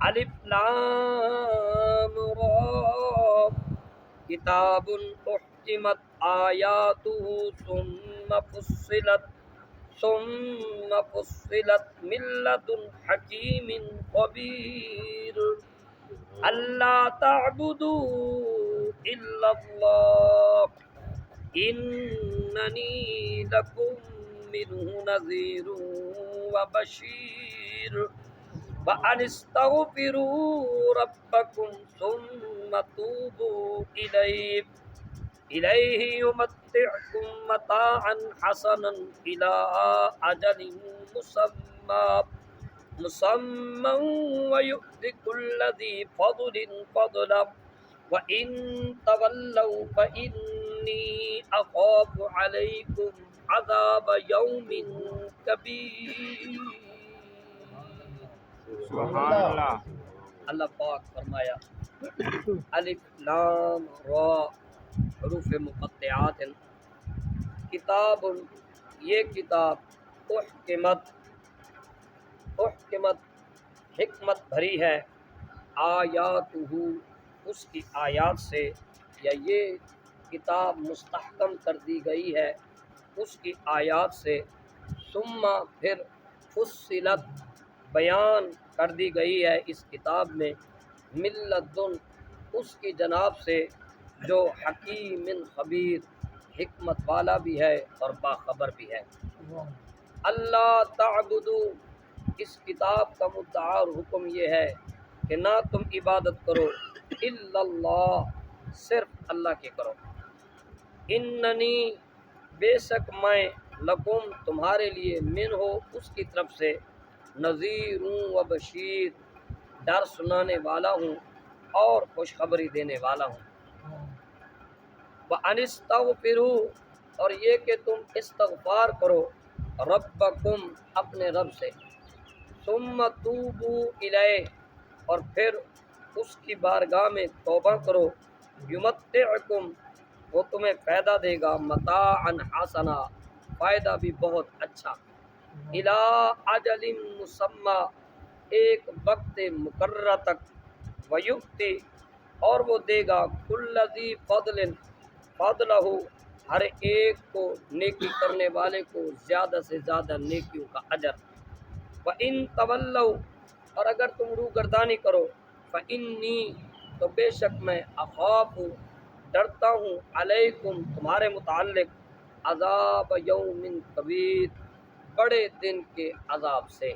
الف لام را کتاب احکمت آیاتہ ثم فصلت من لدن حکیم خبیر اللہ تعبدوا الا اللہ اننی لکم منہ نذیر وبشیر وَأَنِ اسْتَغْفِرُوا رَبَّكُمْ ثُمَّ تُوبُوا إِلَيْهِ يُمَتِّعْكُم مَّتَاعًا حَسَنًا إِلَىٰ أَجَلٍ مُّسَمًّى وَيُؤْتِ كُلَّ ذِي فَضْلٍ فَضْلَهُ وَإِن تَوَلَّوْا فَإِنِّي أَخَافُ عَلَيْكُمْ عَذَابَ يَوْمٍ كَبِيرٍ۔ سبحان اللہ۔ اللہ پاک فرمایا الف لام را حروف مقطعات ہیں، کتاب یہ کتاب احکمت حکمت بھری ہے، آیاتہ اس کی آیات سے، یا یہ کتاب مستحکم کر دی گئی ہے اس کی آیات سے، ثم پھر فصلت بیان کر دی گئی ہے اس کتاب میں، من لدن اس کی جناب سے جو حکیم خبیر حکمت والا بھی ہے اور باخبر بھی ہے۔ اللہ تعبدو اس کتاب کا مدعا اور حکم یہ ہے کہ نہ تم عبادت کرو الا اللہ صرف اللہ کی کرو، اننی بے شک میں لکم تمہارے لیے من ہو اس کی طرف سے نذیر و بشیر ڈر سنانے والا ہوں اور خوشخبری دینے والا ہوں۔ وَأَنِ اسْتَغْفِرُوا اور یہ کہ تم استغفار کرو ربکم اپنے رب سے، ثم توبوا الیہ اور پھر اس کی بارگاہ میں توبہ کرو، یمتعکم وہ تمہیں فائدہ دے گا، متاعا حسنا فائدہ بھی بہت اچھا، الی اجل مسمی ایک وقت مقررہ تک، ویؤتی اور وہ دے گا کل ذی فضل فضلہ ہر ایک کو نیکی کرنے والے کو زیادہ سے زیادہ نیکیوں کا اجر، وَإِن تَوَلَّوْا اور اگر تم روگردانی کرو، فَإِنِّي تو بے شک میں اخاف ڈرتا ہوں علیکم تمہارے متعلق عذاب یوم کبیر بڑے دن کے عذاب سے۔